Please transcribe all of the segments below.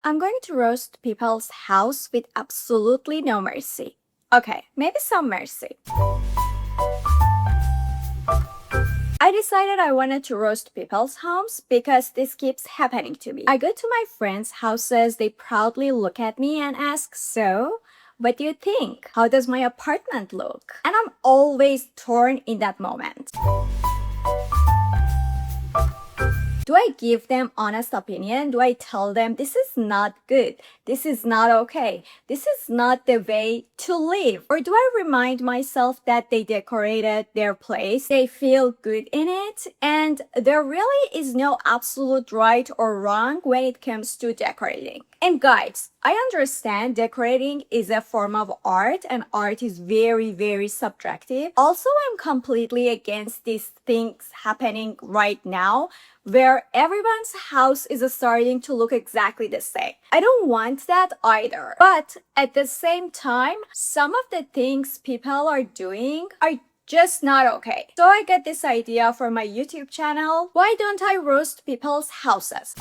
I'm going to roast people's house with absolutely no mercy. Okay, maybe some mercy. I decided I wanted to roast people's homes because this keeps happening to me. I go to my friends' houses, they proudly look at me and ask, "So, what do you think? How does my apartment look?" And I'm always torn in that moment. Do I give them honest opinion? Do I tell them this is not good? This is not okay. This is not the way to live. Or do I remind myself that they decorated their place, they feel good in it, and there really is no absolute right or wrong when it comes to decorating. And guys, I understand decorating is a form of art and art is very, very subjective. Also, I'm completely against these things happening right now where everyone's house is starting to look exactly the same. I don't want that either. But at the same time, some of the things people are doing are just not okay. So I get this idea for my YouTube channel. Why don't I roast people's houses?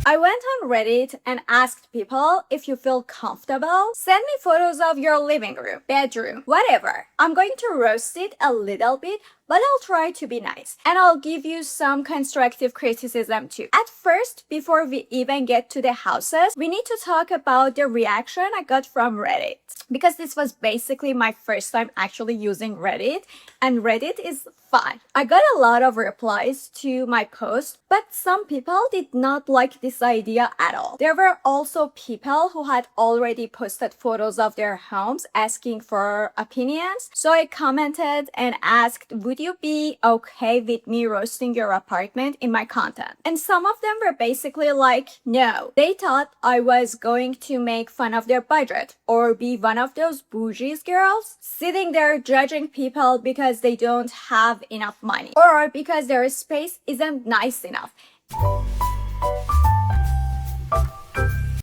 I went on Reddit and asked people, if you feel comfortable, send me photos of your living room, bedroom, whatever. I'm going to roast it a little bit, but I'll try to be nice. And I'll give you some constructive criticism too. At first, before we even get to the houses, we need to talk about the reaction I got from Reddit. Because this was basically my first time actually using Reddit, and Reddit is fun. I got a lot of replies to my post, but some people did not like this idea at all. There were also people who had already posted photos of their homes asking for opinions. So I commented and asked, would you be okay with me roasting your apartment in my content? And some of them were basically like, no. They thought I was going to make fun of their budget or be one of those bougie girls sitting there judging people because they don't have enough money or because their space isn't nice enough.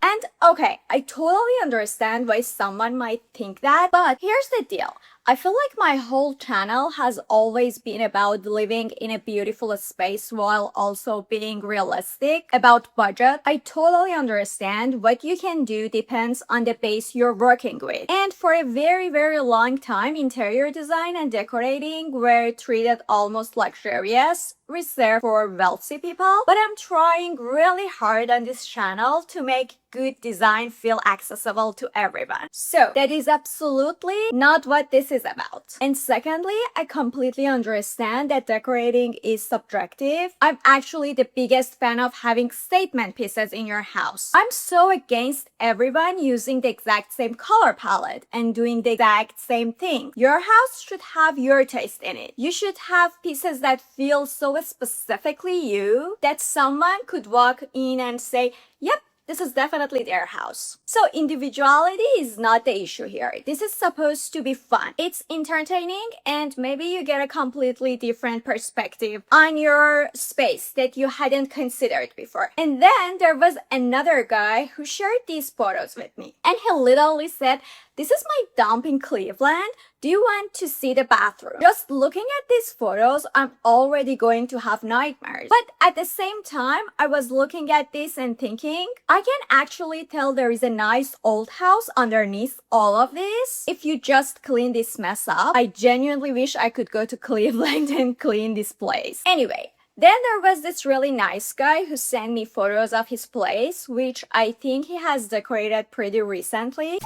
And okay, I totally understand why someone might think that, but here's the deal. I feel like my whole channel has always been about living in a beautiful space while also being realistic about budget. I totally understand what you can do depends on the base you're working with. And for a very, very long time, interior design and decorating were treated almost luxurious, reserved for wealthy people. But I'm trying really hard on this channel to make good design feel accessible to everyone. So that is absolutely not what this is about. And secondly, I completely understand that decorating is subjective. I'm actually the biggest fan of having statement pieces in your house. I'm so against everyone using the exact same color palette and doing the exact same thing. Your house should have your taste in it. You should have pieces that feel so specifically you that someone could walk in and say, yep, this is definitely their house. So individuality is not the issue here. This is supposed to be fun. It's entertaining and maybe you get a completely different perspective on your space that you hadn't considered before. And then there was another guy who shared these photos with me. And he literally said, "This is my dump in Cleveland. Do you want to see the bathroom?" Just looking at these photos, I'm already going to have nightmares. But at the same time, I was looking at this and thinking, I can actually tell there is a nice old house underneath all of this. If you just clean this mess up, I genuinely wish I could go to Cleveland and clean this place. Anyway, then there was this really nice guy who sent me photos of his place, which I think he has decorated pretty recently.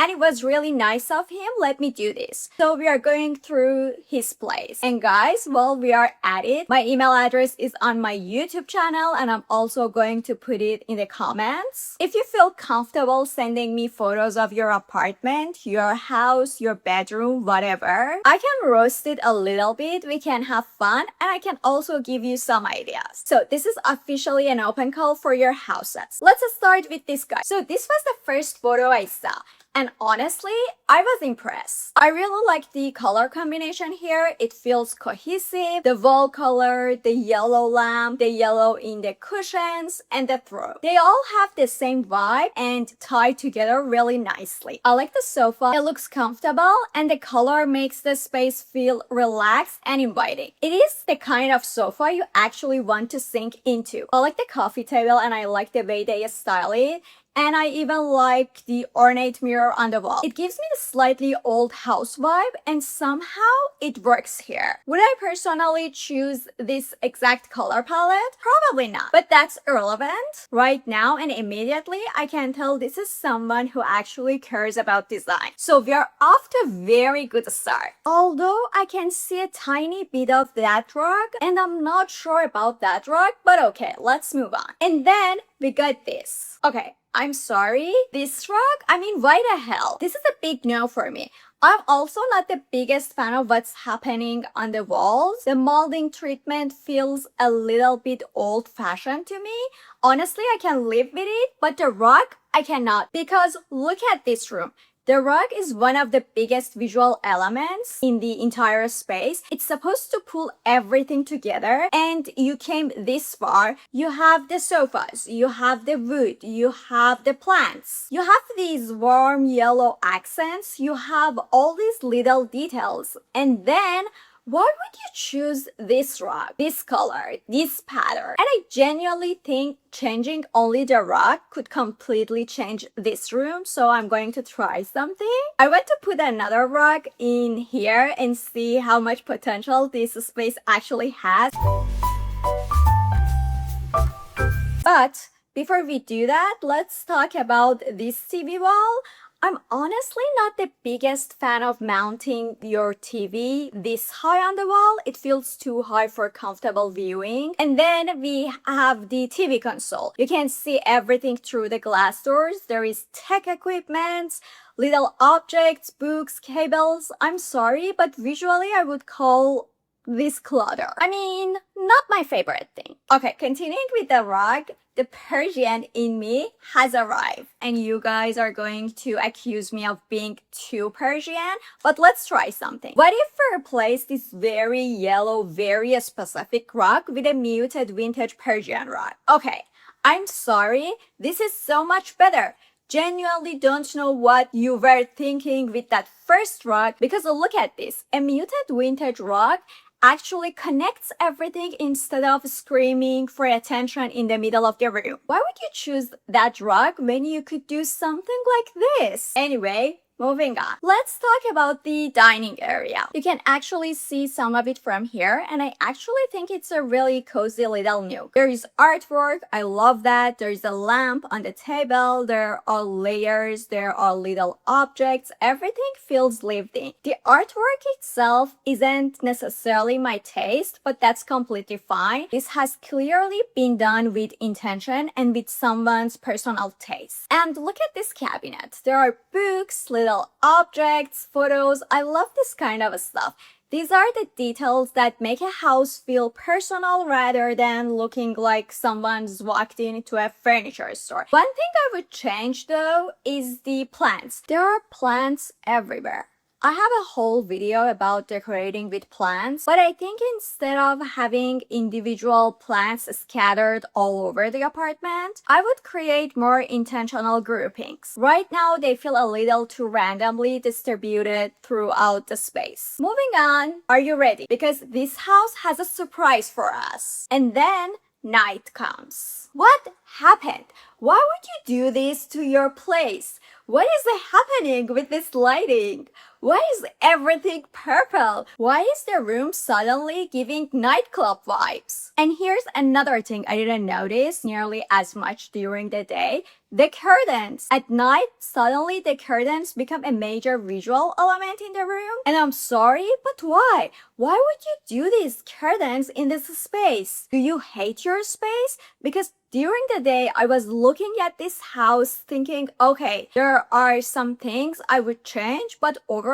And it was really nice of him. Let me do this. So we are going through his place. And guys, while we are at it, my email address is on my YouTube channel and I'm also going to put it in the comments. If you feel comfortable sending me photos of your apartment, your house, your bedroom, whatever, I can roast it a little bit. We can have fun and I can also give you some ideas. So this is officially an open call for your houses. Let's start with this guy. So this was the first photo I saw. And honestly, I was impressed. I really like the color combination here. It feels cohesive. The wall color, the yellow lamp, the yellow in the cushions, and the throw. They all have the same vibe and tie together really nicely. I like the sofa. It looks comfortable and the color makes the space feel relaxed and inviting. It is the kind of sofa you actually want to sink into. I like the coffee table and I like the way they style it. And I even like the ornate mirror on the wall. It gives me the slightly old house vibe and somehow it works here. Would I personally choose this exact color palette? Probably not, but that's irrelevant. Right now and immediately, I can tell this is someone who actually cares about design. So we are off to a very good start. Although I can see a tiny bit of that rug and I'm not sure about that rug, but okay, let's move on. And then we got this. Okay. I'm sorry, this rug? I mean, why the hell? This is a big no for me. I'm also not the biggest fan of what's happening on the walls. The molding treatment feels a little bit old-fashioned to me. Honestly, I can live with it, but the rug, I cannot. Because look at this room. The rug is one of the biggest visual elements in the entire space. It's supposed to pull everything together and you came this far. You have the sofas, you have the wood, you have the plants. You have these warm yellow accents, you have all these little details. And then why would you choose this rug, this color, this pattern? And I genuinely think changing only the rug could completely change this room. So I'm going to try something. I want to put another rug in here and see how much potential this space actually has. But before we do that, let's talk about this TV wall. I'm honestly not the biggest fan of mounting your TV this high on the wall. It feels too high for comfortable viewing. And then we have the TV console. You can see everything through the glass doors. There is tech equipment, little objects, books, cables. I'm sorry, but visually I would call this clutter. I mean, not my favorite thing. Okay, continuing with the rug. The Persian in me has arrived and you guys are going to accuse me of being too Persian, but let's try something. What if we replace this very yellow, very specific rug with a muted vintage Persian rug? Okay, I'm sorry, this is so much better. Genuinely don't know what you were thinking with that first rug because look at this. A muted vintage rug actually connects everything instead of screaming for attention in the middle of the room. Why would you choose that rug when you could do something like this? Anyway, moving on. Let's talk about the dining area. You can actually see some of it from here and I actually think it's a really cozy little nook. There is artwork, I love that. There's a lamp on the table, there are layers, there are little objects, everything feels lived in. The artwork itself isn't necessarily my taste, but that's completely fine. This has clearly been done with intention and with someone's personal taste. And look at this cabinet. There are books, little objects, photos. I love this kind of stuff. These are the details that make a house feel personal rather than looking like someone's walked into a furniture store. One thing I would change though is the plants. There are plants everywhere. I have a whole video about decorating with plants, but I think instead of having individual plants scattered all over the apartment, I would create more intentional groupings. Right now, they feel a little too randomly distributed throughout the space. Moving on, are you ready? Because this house has a surprise for us. And then night comes. What happened? Why would you do this to your place? What is happening with this lighting? Why is everything purple? Why is the room suddenly giving nightclub vibes? And here's another thing I didn't notice nearly as much during the day. The curtains. At night, suddenly the curtains become a major visual element in the room. And I'm sorry, but why? Why would you do these curtains in this space? Do you hate your space? Because during the day, I was looking at this house thinking, okay, there are some things I would change, but overall,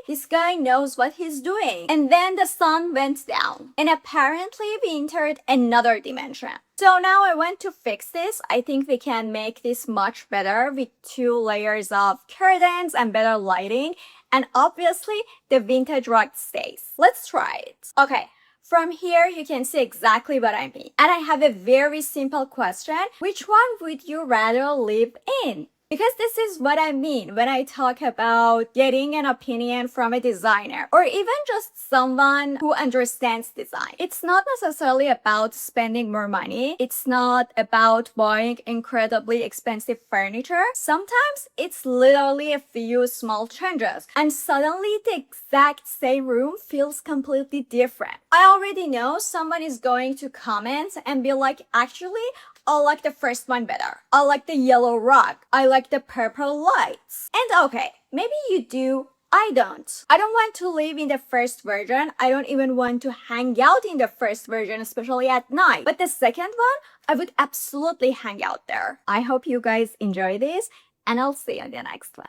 this guy knows what he's doing. And then the sun went down, and apparently we entered another dimension. So now I want to fix this. I think we can make this much better with 2 layers of curtains and better lighting. And obviously, the vintage rug stays. Let's try it. Okay. From here, you can see exactly what I mean. And I have a very simple question. Which one would you rather live in? Because this is what I mean when I talk about getting an opinion from a designer or even just someone who understands design. It's not necessarily about spending more money. It's not about buying incredibly expensive furniture. Sometimes it's literally a few small changes and suddenly the exact same room feels completely different. I already know someone is going to comment and be like, actually, I like the first one better. I like the yellow rug. I like the purple lights. And okay, maybe you do. I don't. I don't want to live in the first version. I don't even want to hang out in the first version, especially at night. But the second one, I would absolutely hang out there. I hope you guys enjoy this, and I'll see you in the next one.